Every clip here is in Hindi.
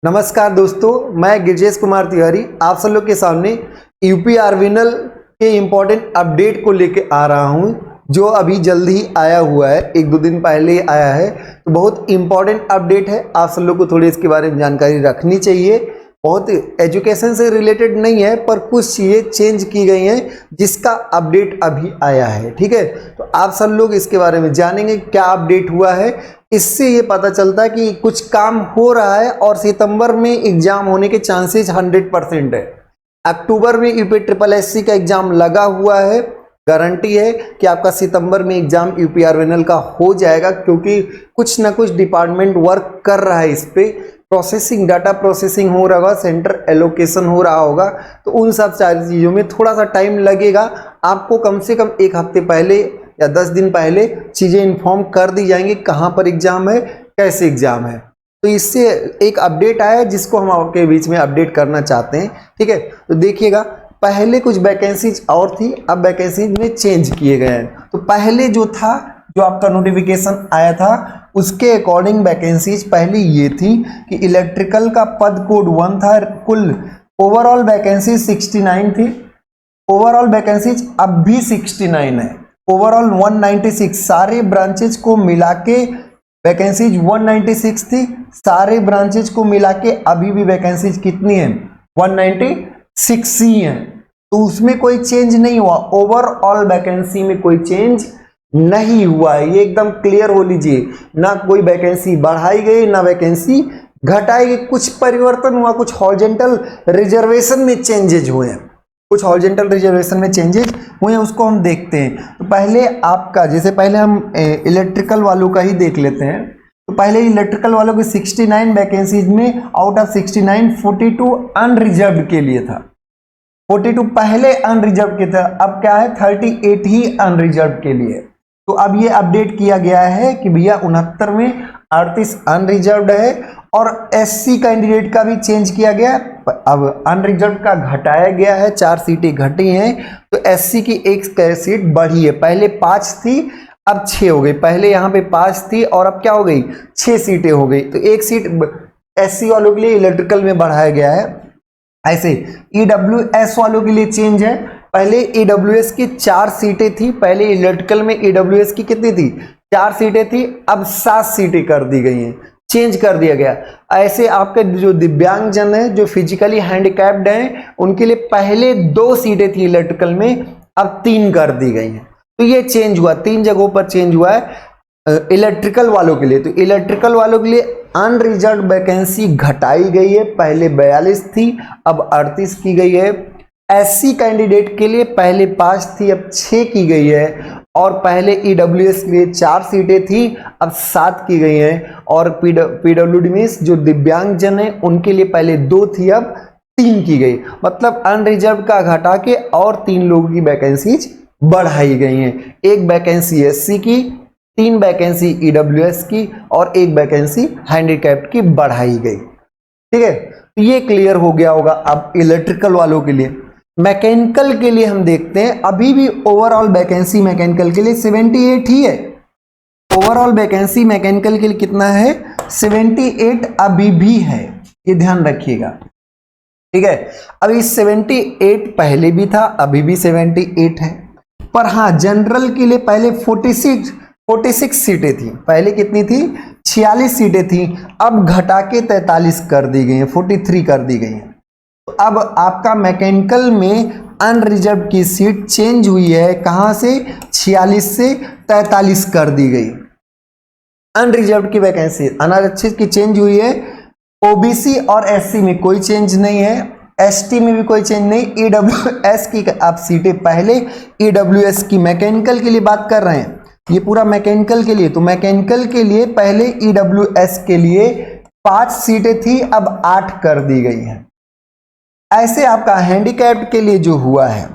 नमस्कार दोस्तों, मैं गिरजेश कुमार तिवारी आप सब लोग के सामने यूपी आर्विनल के इम्पोर्टेंट अपडेट को लेके आ रहा हूं, जो अभी जल्द ही आया हुआ है। एक दो दिन पहले ही आया है, तो बहुत इम्पोर्टेंट अपडेट है। आप सब लोग को थोड़ी इसके बारे में जानकारी रखनी चाहिए। बहुत एजुकेशन से रिलेटेड नहीं है, पर कुछ चीज़ें चेंज की गई हैं जिसका अपडेट अभी आया है। ठीक है, तो आप सब लोग इसके बारे में जानेंगे क्या अपडेट हुआ है। इससे ये पता चलता है कि कुछ काम हो रहा है और सितंबर में एग्जाम होने के चांसेस 100% है। अक्टूबर में यूपी ट्रिपल एससी का एग्जाम लगा हुआ है, गारंटी है कि आपका सितंबर में एग्जाम यूपी आर्विनल का हो जाएगा, क्योंकि कुछ ना कुछ डिपार्टमेंट वर्क कर रहा है इस पे। प्रोसेसिंग, डाटा प्रोसेसिंग हो रहा होगा, सेंटर एलोकेशन हो रहा होगा, तो उन सब सारी चीज़ों में थोड़ा सा टाइम लगेगा। आपको कम से कम एक हफ्ते पहले या 10 दिन पहले चीज़ें इन्फॉर्म कर दी जाएंगी, कहाँ पर एग्जाम है, कैसे एग्जाम है। तो इससे एक अपडेट आया जिसको हम आपके बीच में अपडेट करना चाहते हैं। ठीक है, तो देखिएगा, पहले कुछ वैकेंसीज और थी, अब वैकेंसीज में चेंज किए गए हैं। तो पहले जो था, जो आपका नोटिफिकेशन आया था, उसके अकॉर्डिंग वैकेंसीज पहले ये थी कि इलेक्ट्रिकल का पद कोड 1 था। कुल ओवरऑल वैकेंसी 69 थी। ओवरऑल वैकेंसीज अब भी 69 है। ओवरऑल 196, सारे ब्रांचेज को मिला के वैकेंसीज 196 थी। सारे ब्रांचेज को मिला के अभी भी वैकेंसीज कितनी है? 196 ही है। तो उसमें कोई चेंज नहीं हुआ। ओवरऑल वैकेंसी में कोई चेंज नहीं हुआ है, ये एकदम क्लियर हो लीजिए। ना कोई वैकेंसी बढ़ाई गई, ना वैकेंसी घटाई गई। कुछ परिवर्तन हुआ, कुछ हॉरिजॉन्टल रिजर्वेशन में चेंजेज हुए हैं। कुछ हॉरिजॉन्टल रिजर्वेशन में चेंजेस हुए हैं, उसको हम देखते हैं। तो पहले आपका, जैसे पहले हम इलेक्ट्रिकल वालों का ही देख लेते हैं। तो पहले इलेक्ट्रिकल वालों के 69 वैकेंसीज में आउट ऑफ 69 42 अनरिजर्व्ड के लिए था। 42 पहले अनरिजर्व के था, अब क्या है 38 ही अनरिजर्व के लिए। तो अब ये अपडेट किया गया है कि भैया 69 में 38 अनरिजर्व्ड है। और एससी कैंडिडेट का भी चेंज किया गया, अब अनरिजर्व का घटाया गया है, 4 सीटें घटी हैं। तो एससी की एक सीट बढ़ी है, पहले 5 थी अब 6 हो गई। पहले यहाँ पे 5 थी और अब क्या हो गई, 6 सीटें हो गई। तो एक सीट एससी वालों के लिए इलेक्ट्रिकल में बढ़ाया गया है। ऐसे ईडब्ल्यूएस वालों के लिए चेंज है। पहले ईडब्ल्यूएस की 4 सीटें थी, पहले इलेक्ट्रिकल में ईडब्ल्यूएस की कितनी थी, 4 सीटें थी, अब 7 सीटें कर दी गई हैं, चेंज कर दिया गया। ऐसे आपके जो दिव्यांग जन है, जो फिजिकली हैंडीकैप्ड हैं, उनके लिए पहले 2 सीटें थी इलेक्ट्रिकल में, अब 3 कर दी गई हैं। तो ये चेंज हुआ, 3 जगहों पर चेंज हुआ है इलेक्ट्रिकल वालों के लिए। तो इलेक्ट्रिकल वालों के लिए अनरिजर्व वैकेंसी घटाई गई है, पहले 42 थी अब 38 की गई है। एससी कैंडिडेट के लिए पहले 5 थी अब 6 की गई है। और पहले ईडब्ल्यूएस के लिए 4 सीटें थी अब 7 की गई हैं। और पीडब्ल्यूडी में जो दिव्यांग जन है उनके लिए पहले 2 थी अब 3 की गई। मतलब अनरिजर्व का घटा के और 3 लोगों की वैकेंसीज बढ़ाई गई हैं। एक वैकेंसी एससी की, 3 वैकेंसी ईडब्ल्यूएस की और 1 वैकेंसी हैंडीकैप्ड की बढ़ाई गई। ठीक है, तो ये क्लियर हो गया होगा अब इलेक्ट्रिकल वालों के लिए। मैकेनिकल के लिए हम देखते हैं, अभी भी ओवरऑल वैकेंसी मैकेनिकल के लिए 78 ही है। ओवरऑल वैकेंसी मैकेनिकल के लिए कितना है, 78 अभी भी है, ये ध्यान रखिएगा। ठीक है, अभी 78 पहले भी था, अभी भी 78 है। पर हाँ, जनरल के लिए पहले 46 सीटें थी। पहले कितनी थी, 46 सीटें थी, अब घटा के 43 कर दी गई है, 43 कर दी गई है। तो अब आपका मैकेनिकल में अनरिजर्व की सीट चेंज हुई है, कहां से, 46 से 43 कर दी गई। अनरिजर्व की वैकेंसी अनारक्षित की चेंज हुई है। ओबीसी और एससी में कोई चेंज नहीं है, एसटी में भी कोई चेंज नहीं। ईडब्ल्यूएस की आप सीटें पहले, ईडब्ल्यूएस की मैकेनिकल के लिए बात कर रहे हैं, ये पूरा मैकेनिकल के लिए। तो मैकेनिकल के लिए पहले ईडब्ल्यूएस के लिए 5 सीटें थी अब 8 कर दी गई हैं। ऐसे आपका हैंडीकैप्ड के लिए जो हुआ है,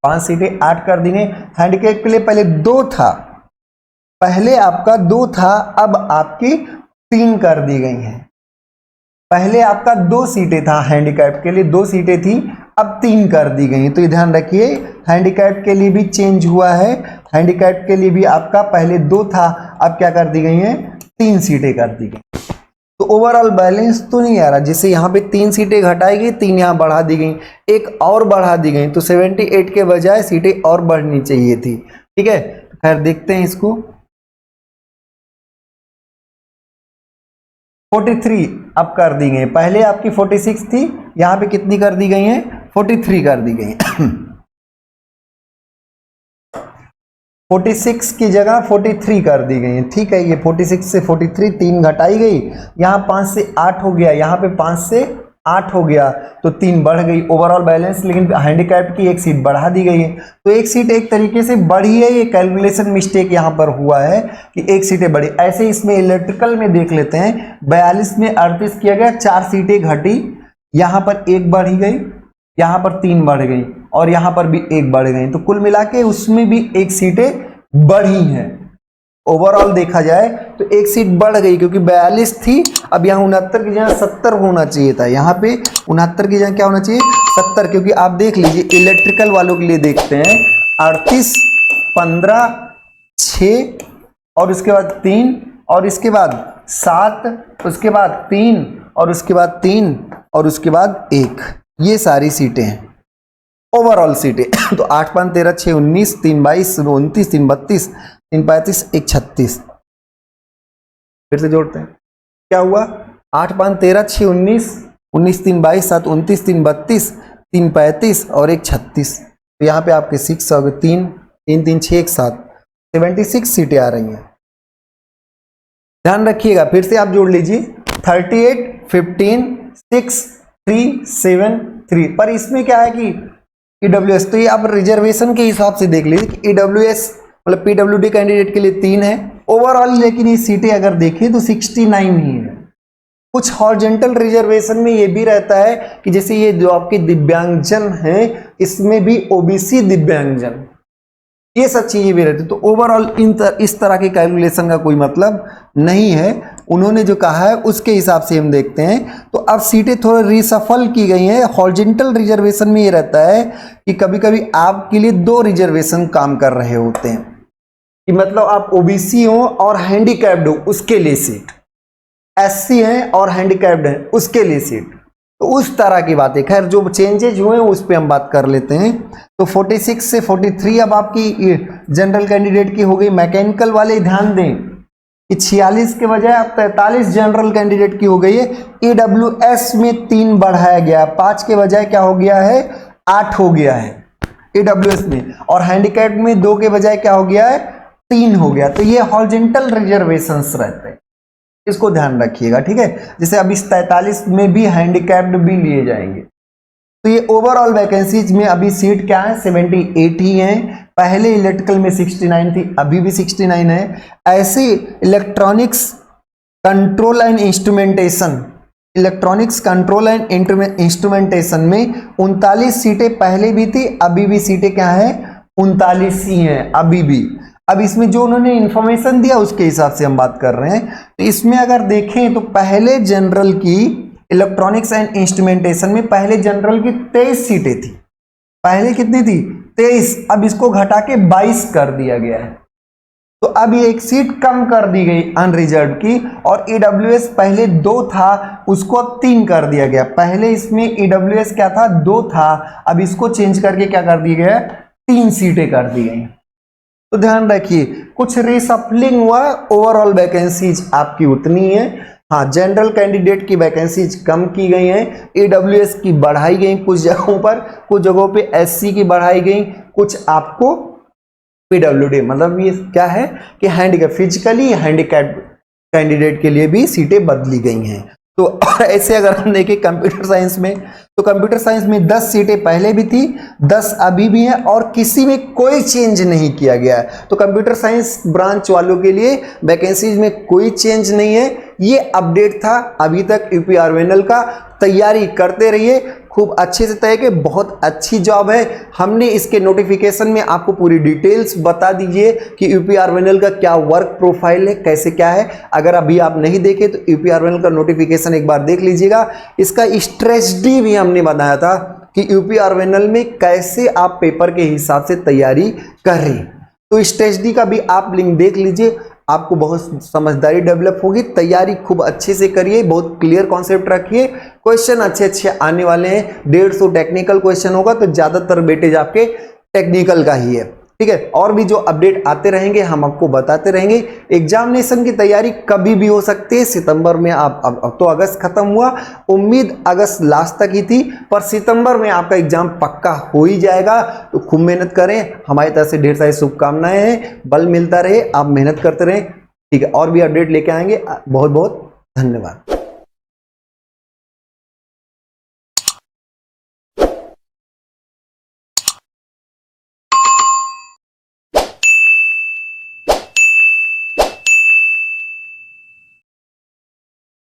5 सीटें 8 कर दी गई। हैंडीकैप्ड के लिए पहले 2 था, पहले आपका 2 था, अब आपकी 3 कर दी गई हैं। पहले आपका 2 सीटें था हैंडीकैप्ड के लिए, 2 सीटें थी, अब 3 कर दी गई। तो ये ध्यान रखिए, हैंडीकैप्ड के लिए भी चेंज हुआ है। हैंडीकैप्ड के लिए भी आपका पहले 2 था, अब क्या कर दी गई है, 3 सीटें कर दी गई। तो ओवरऑल बैलेंस तो नहीं आ रहा। जैसे यहाँ पे 3 सीटें घटाई गई, 3 यहाँ बढ़ा दी गई, एक और बढ़ा दी गई, तो 78 के बजाय सीटें और बढ़नी चाहिए थी। ठीक है, खैर देखते हैं इसको। 43 अब कर दी गई, पहले आपकी 46 थी, यहाँ पे कितनी कर दी गई है, 43 कर दी गई। 46 की जगह 43 कर दी गई है। ठीक है, ये 46 से 43 3 घटाई गई, यहाँ 5 से 8 हो गया, यहाँ पे 5 से 8 हो गया, तो 3 बढ़ गई ओवरऑल बैलेंस। लेकिन हैंडीकैप की एक सीट बढ़ा दी गई है, तो एक सीट एक तरीके से बढ़ी है। ये कैलकुलेशन मिस्टेक यहाँ पर हुआ है कि एक सीटें बढ़ी। ऐसे इसमें इलेक्ट्रिकल में देख लेते हैं, 42 में 38 किया गया, 4 सीटें घटी, यहाँ पर 1 बढ़ी गई, यहाँ पर 3 बढ़ गई, और यहाँ पर भी 1 बढ़ गई, तो कुल मिला के उसमें भी 1 सीटें बढ़ी हैं। ओवरऑल देखा जाए तो 1 सीट बढ़ गई, क्योंकि 42 थी, अब यहाँ 69 की जगह 70 होना चाहिए था, यहाँ पे 69 की जगह क्या होना चाहिए, 70। क्योंकि आप देख लीजिए इलेक्ट्रिकल वालों के लिए देखते हैं, 38 15 6 और उसके बाद 3 और इसके बाद 7, उसके बाद 3 और उसके बाद 3 और उसके बाद 1, ये सारी सीटें हैं ओवरऑल सीटें। तो 8 5 13 6 19 3 22 29 3 32 3 35 1 36। फिर से जोड़ते हैं, क्या हुआ, 8 5 13 6 19 19 3 22 7 29 3 32 3 35 और 1 36। तो यहाँ पे आपके 6 हो गए, 3 3 3 6 1 7, 76 सीटें आ रही हैं। ध्यान रखिएगा, फिर से आप जोड़ लीजिए, 38 15 6 3 7 3। पर इसमें क्या है कि ईडब्ल्यूएस, तो ये आप रिजर्वेशन के हिसाब से देख लीजिए कि ईडब्ल्यूएस मतलब पीडब्ल्यूडी कैंडिडेट के लिए 3 है ओवरऑल, लेकिन ये सीटें अगर देखें तो 69 ही है। कुछ हॉरिजॉन्टल रिजर्वेशन में ये भी रहता है कि जैसे ये जो आपके दिव्यांगजन हैं, इसमें भी ओबीसी दिव्यांगजन, ये सब चीजें भी रहती है। तो ओवरऑल इस तरह के कैलकुलेशन का कोई मतलब नहीं है, उन्होंने जो कहा है उसके हिसाब से हम देखते हैं। तो अब सीटें थोड़ा रिसफल की गई हैं। हॉरिजॉन्टल रिजर्वेशन में ये रहता है कि कभी कभी आपके लिए 2 रिजर्वेशन काम कर रहे होते हैं, कि मतलब आप ओबीसी हो और हैंडीकैप्ड हो उसके लिए सीट, एससी हैं और हैंडीकैप्ड हैं उसके लिए सीट, तो उस तरह की बातें। खैर जो चेंजेज हुए हैं उस पर हम बात कर लेते हैं। तो 46 से 43 अब आपकी जनरल कैंडिडेट की हो गई। मैकेनिकल वाले ध्यान दें कि 46 के बजाय अब 43 जनरल कैंडिडेट की हो गई है। ईडब्ल्यूएस में 3 बढ़ाया गया, 5 के बजाय क्या हो गया है, 8 हो गया है ईडब्ल्यूएस में, और हैंडीकैप में 2 के बजाय क्या हो गया है, 3 हो गया। तो ये हॉरिजॉन्टल रिजर्वेशंस रहते हैं, इसको ध्यान रखिएगा। ठीक है, जैसे अब इस 43 में भी हैंडीकैप्ड भी लिए जाएंगे। तो ये ओवरऑल वैकेंसीज में अभी सीट क्या है, 78 ही है। पहले इलेक्ट्रिकल में 69 थी, अभी भी 69 है। ऐसे electronics control and instrumentation, electronics control and instrumentation में 39 सीटें पहले भी थी, अभी भी सीटें क्या है, 39 ही हैं अभी भी। अब इसमें जो उन्होंने इंफॉर्मेशन दिया उसके हिसाब से हम बात कर रहे हैं। तो इसमें अगर देखें तो पहले जनरल की इलेक्ट्रॉनिक्स एंड इंस्ट्रूमेंटेशन में पहले जनरल की 23 सीटें थी। पहले कितनी थी, 23, अब इसको घटा के 22 कर दिया गया है। तो अब ये 1 सीट कम कर दी गई अनरिजर्व की, और ईडब्ल्यूएस पहले 2 था उसको अब 3 कर दिया गया। पहले इसमें ईडब्ल्यूएस क्या था, 2 था, अब इसको चेंज करके क्या कर दिया गया, 3 सीटें कर दी गई। तो ध्यान रखिए कुछ रीसफलिंग हुआ, ओवरऑल वैकेंसीज आपकी उतनी है। हाँ, जनरल कैंडिडेट की वैकेंसीज कम की गई हैं, ईडब्ल्यूएस की बढ़ाई गई कुछ जगहों पर, कुछ जगहों पे एससी की बढ़ाई गई, कुछ आपको पीडब्ल्यूडी, मतलब ये क्या है कि हैंडीकैप, फिजिकली हैंडीकैप कैंडिडेट के लिए भी सीटें बदली गई हैं। तो ऐसे अगर हम देखें कंप्यूटर साइंस में, तो कंप्यूटर साइंस में 10 सीटें पहले भी थी, 10 अभी भी हैं, और किसी में कोई चेंज नहीं किया गया है। तो कंप्यूटर साइंस ब्रांच वालों के लिए वैकेंसीज में कोई चेंज नहीं है। ये अपडेट था अभी तक यूपीआरवीएनएल का। तैयारी करते रहिए खूब अच्छे से, तय के बहुत अच्छी जॉब है। हमने इसके नोटिफिकेशन में आपको पूरी डिटेल्स बता दीजिए कि यूपीआरवीएनएल का क्या वर्क प्रोफाइल है, कैसे क्या है। अगर अभी आप नहीं देखे तो यूपीआरवीएनएल का नोटिफिकेशन एक बार देख लीजिएगा। इसका स्ट्रेटजी भी हमने बताया था कि यूपीआरवीएनएल में कैसे आप पेपर के हिसाब से तैयारी करें, तो स्ट्रेटजी का भी आप लिंक देख लीजिए। आपको बहुत समझदारी डेवलप होगी। तैयारी खूब अच्छे से करिए, बहुत क्लियर कॉन्सेप्ट रखिए, क्वेश्चन अच्छे अच्छे आने वाले हैं। 150 टेक्निकल क्वेश्चन होगा तो ज्यादातर वेटेज आपके टेक्निकल का ही है, ठीक है। और भी जो अपडेट आते रहेंगे हम आपको बताते रहेंगे। एग्जामिनेशन की तैयारी कभी भी हो सकती है। सितंबर में आप अब तो अगस्त खत्म हुआ, उम्मीद अगस्त लास्ट तक ही थी, पर सितंबर में आपका एग्जाम पक्का हो ही जाएगा। तो खूब मेहनत करें, हमारी तरफ से ढेर सारी शुभकामनाएं हैं, बल मिलता रहे, आप मेहनत करते रहें, ठीक है। और भी अपडेट लेके आएंगे। बहुत बहुत धन्यवाद।